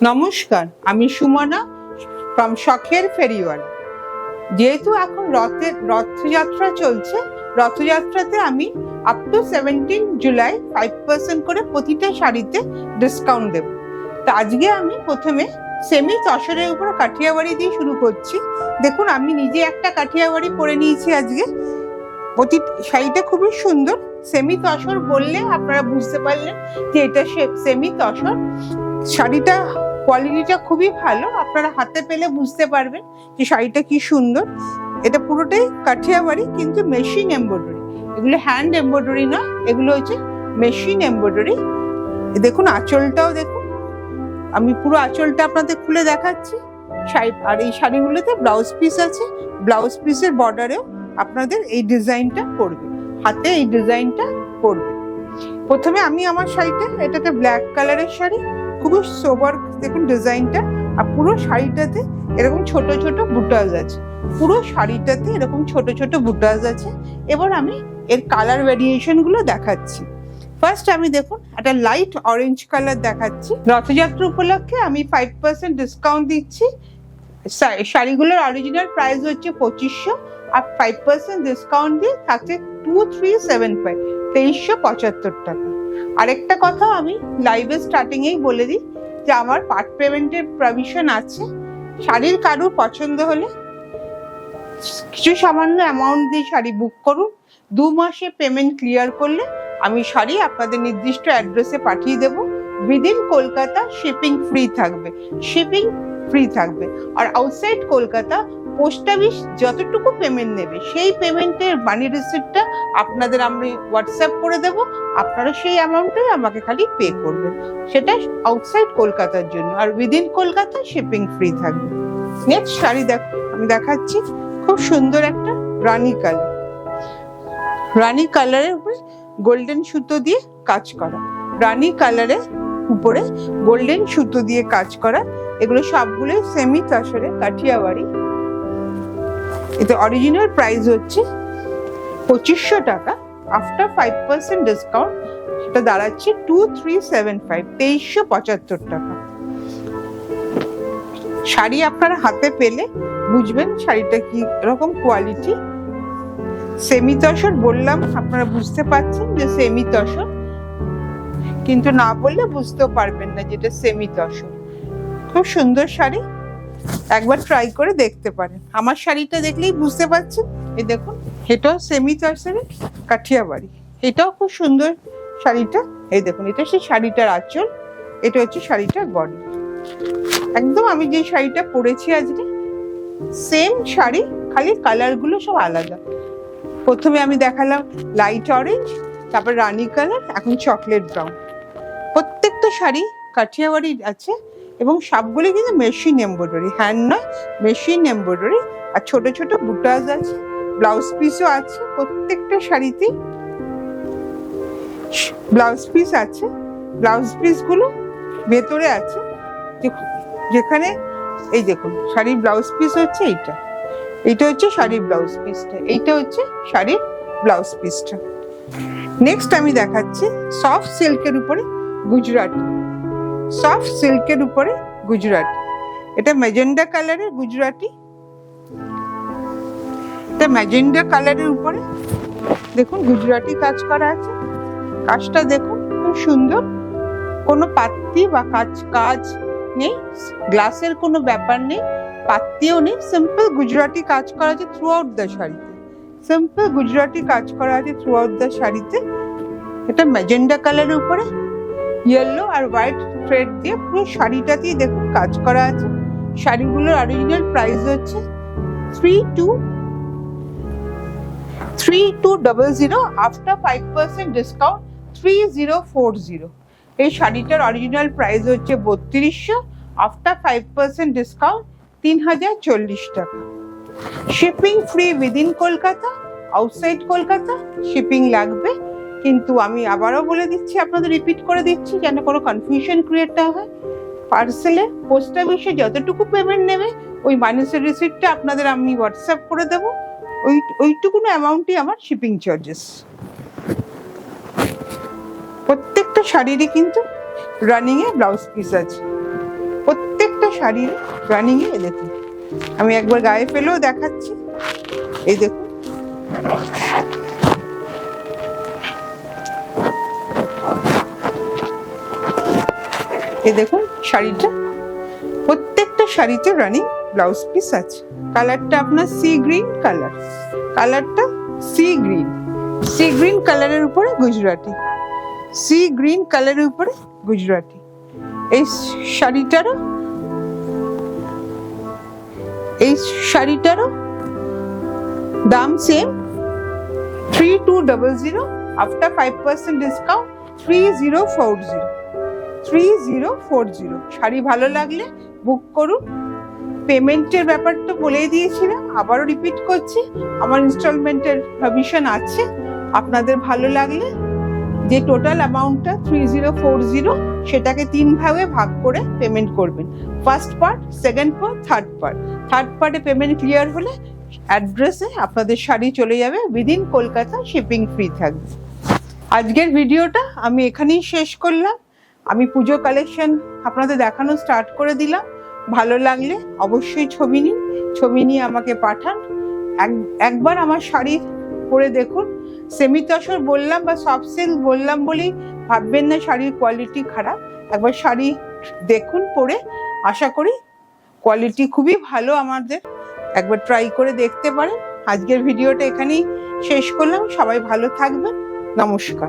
নমস্কার, আমি সুমনা ফ্রম শখের ফেরিওয়ালা। যেহেতু এখন রথযাত্রা চলছে, রথযাত্রাতে আমি আপ টু 17 জুলাই 5% করে প্রতিটা শাড়িতে ডিসকাউন্ট দেব। তো আজকে আমি প্রথমে সেমি তসরের উপর কাঠিয়াবাড়ি দিয়ে শুরু করছি। দেখুন, আমি নিজে একটা কাঠিয়াবাড়ি পরে নিয়েছি আজকে। শাড়িটা খুবই সুন্দর। সেমি তসর বললে আপনারা বুঝতে পারলেন যে এটা সেমি তসর। শাড়িটা কোয়ালিটিটা খুবই ভালো, আপনারা হাতে পেলে বুঝতে পারবেন যে শাড়িটা কি সুন্দর। এটা পুরোটাই কাঠিয়াবাড়ি, কিন্তু মেশিন এমব্রয়ডারি। এগুলো হ্যান্ড এমব্রয়ডারি না, এগুলো হচ্ছে মেশিন এমব্রয়ডারি। দেখুন আঁচলটাও দেখুন, আমি পুরো আঁচলটা আপনাদের খুলে দেখাচ্ছি। আর এই শাড়িগুলোতে ব্লাউজ পিস আছে, ব্লাউজ পিসের বর্ডারেও আপনাদের এই ডিজাইনটা পড়বে, হাতে এই ডিজাইনটা পড়বে। প্রথমে আমি আমার শাড়িটা, এটাতে ব্ল্যাক কালারের শাড়ি, খুবই সোবার। দেখুন ডিজাইনটা, আর পুরো শাড়িটাতে এরকম ছোট ছোট বুটাস আছে, পুরো শাড়িটাতে এরকম ছোট ছোট বুটাস আছে। এবার আমি এর কালার ভ্যারিয়েশন গুলো দেখাচ্ছি। ফার্স্ট আমি দেখুন একটা লাইট অরেঞ্জ কালার দেখাচ্ছি। রথযাত্রা উপলক্ষে আমি 5% ডিসকাউন্ট দিচ্ছি। শাড়িগুলোর অরিজিনাল প্রাইস হচ্ছে 2500, আর 5% ডিসকাউন্ট দিয়ে থাকছে 2375, 2375 টাকা। আরেকটা কথা আমি লাইভে স্টার্টিং এই বলে দিই যে আমার পার্ট পেমেন্টের প্রভিশন আছে। শাড়ির কারো পছন্দ হলে কিছু সামান্য অ্যামাউন্ট দিয়ে শাড়ি বুক করুন। 2 মাসে পেমেন্ট ক্লিয়ার করলে আমি শাড়ি আপনাদের নির্দিষ্ট অ্যাড্রেসে পাঠিয়ে দেব। উইদিন কলকাতা শিপিং ফ্রি থাকবে, শিপিং ফ্রি থাকবে। আর আউটসাইড কলকাতা পোস্ট অফিস যতটুকু পেমেন্ট নেবে সেই পেমেন্টের মানি রিসিপ্টটা আপনাদের আমি হোয়াটসঅ্যাপ করে দেব। আপনারা সেই অ্যামাউন্টে আমাকে খালি পে করবেন, সেটা আউটসাইড কলকাতার জন্য। আর উইদিন কলকাতা শিপিং ফ্রি থাকবে। নেক্সট শাড়ি দেখো, আমি দেখাচ্ছি। খুব সুন্দর একটা রানী কালার, রানী কালারের উপরে গোল্ডেন সুতো দিয়ে কাজ করা, রানী কালারের উপরে গোল্ডেন সুতো দিয়ে কাজ করা। এগুলো সবগুলো সেমি তসরে কাঠিয়াবাড়ি। এতে অরিজিনাল প্রাইস হচ্ছে 2500 টাকা। আফটার 5% ডিসকাউন্ট সেটা দাঁড়াচ্ছে 2375, 2375 টাকা। শাড়ি আপনারা হাতে পেলে বুঝবেন শাড়িটা কি রকম কোয়ালিটি। সেমি তসর বললাম, আপনারা বুঝতে পারছেন যে সেমি তসর, কিন্তু না বললে বুঝতেও পারবেন না যেটা সেমি তসর। খুব সুন্দর শাড়ি, একবার ট্রাই করে দেখতে পারেন। আমার শাড়িটা দেখলেই বুঝতে পারছেন। এই দেখুন, এটাও সেমি তসরে কাঠিয়াবাড়ি, এটাও খুব সুন্দর শাড়িটা। এই দেখুন, এটা সেই শাড়িটার আঁচল, এটা হচ্ছে শাড়িটার বডি। একদম আমি যে শাড়িটা পরেছি আজকে সেম শাড়ি, খালি কালার গুলো সব আলাদা। প্রথমে আমি দেখালাম লাইট অরেঞ্জ, তারপর রানী কালার, এখন চকলেট ব্রাউন। প্রত্যেকটা শাড়ি কাঠিয়াবাড়ি আছে এবং সবগুলো কিন্তু মেশিন এমব্রয়ডারি, হ্যান্ড নয়, মেশিন এমব্রয়ডারি। আর ছোট ছোট বুটাস আছে, ব্লাউজ পিসও আছে। প্রত্যেকটা শাড়িতে ব্লাউজ পিস আছে, ব্লাউজ পিস গুলো ভেতরে আছে। যেখানে এই দেখুন শাড়ির ব্লাউজ পিস হচ্ছে এইটা, এইটা হচ্ছে শাড়ির ব্লাউজ পিসটা, এইটা হচ্ছে শাড়ির ব্লাউজ পিসটা। নেক্সট আমি দেখাচ্ছি সফট সিল্কের উপরে গুজরাটি, সফট সিল্কের উপরে গুজরাটি। এটা ম্যাজেন্ডা কালারের গুজরাটি, এটা ম্যাজেন্ডা কালারের উপরে দেখুন গুজরাটি কাজ করা আছে। কাজটা দেখুন খুব সুন্দর, কোনো পাত্তি বা কাজ নেই, গ্লাসের কোনো ব্যাপার নেই, পাত্তিও নেই। সিম্পল গুজরাটি কাজ করা আছে থ্রু আউট দ্য শাড়িতে, সিম্পল গুজরাটি কাজ করা আছে থ্রু আউট দ্য শাড়িতে। এটা ম্যাজেন্ডা কালারের উপরে ইয়েলো আর হোয়াইট থ্রেড দিয়ে পুরো শাড়িটাতেই দেখুন কাজ করা আছে। শাড়িগুলোর অরিজিনাল প্রাইস হচ্ছে 3200, আফটার 5% ডিসকাউন্ট 3040। এই শাড়িটার অরিজিনাল প্রাইস হচ্ছে 3200, আফটার 5% ডিসকাউন্ট 3040 টাকা। Shipping free within Kolkata, outside Kolkata shipping লাগবে। কিন্তু আমি আবারও বলে দিচ্ছি, আপনাদের রিপিট করে দিচ্ছি যেন কোনো কনফিউশন ক্রিয়েট না হয়। পার্সেলে পোস্ট অফিসে যতটুকু পেমেন্ট নেবে ওই মাইনাসের রিসিপ্টটা আপনাদের আমি হোয়াটসঅ্যাপ করে দেবো। ওইটুকুনো অ্যামাউন্টই আমার শিপিং চার্জেস। প্রত্যেকটা শাড়িরই কিন্তু রানিং এ ব্লাউজ পিস আছে। শাড়ির রানিং এ দেখুন, আমি একবার গায়ে ফেলেও দেখাচ্ছি। এই দেখুন, এই দেখুন শাড়িটা, প্রত্যেকটা শাড়িতে রানিং ব্লাউজ পিস আছে। কালারটা আপনার সি গ্রিন কালার, কালারটা সি গ্রিন কালারের উপরে গুজরাটি, সি গ্রিন কালারের উপরে গুজরাটি। এই শাড়িটারও দাম সেম 3200, আফটার 5% ডিসকাউন্ট 3040। শাড়ি ভালো লাগলে বুক করুন। পেমেন্টের ব্যাপারটা বলেই দিয়েছিলাম, আবারও রিপিট করছি, আমার ইনস্টলমেন্টের প্রভিশন আছে। আপনাদের ভালো লাগলে যে টোটাল অ্যামাউন্টটা 3040, সেটাকে 3 ভাগে ভাগ করে পেমেন্ট করবেন। First part, second part, third পার্টে পেমেন্ট ক্লিয়ার হলে অ্যাড্রেসে আপনাদের শাড়ি চলে যাবে, উইদিন কলকাতা, শিপিং ফ্রি থাকবে। আজকের ভিডিওটা আমি এখানেই শেষ করলাম। আমি পুজো কালেকশন আপনাদের দেখানো স্টার্ট করে দিলাম। ভালো লাগলে অবশ্যই ছবি নিয়ে আমাকে পাঠান। একবার আমার শাড়ি পরে দেখুন। সেমি তসর বললাম বা সফট সিল্ক বললাম বলেই ভাববেন না শাড়ির কোয়ালিটি খারাপ। একবার শাড়ি দেখুন পরে, আশা করি কোয়ালিটি খুবই ভালো আমাদের। একবার ট্রাই করে দেখতে পারেন। আজকের ভিডিওটা এখানেই শেষ করলাম। সবাই ভালো থাকবেন। নমস্কার।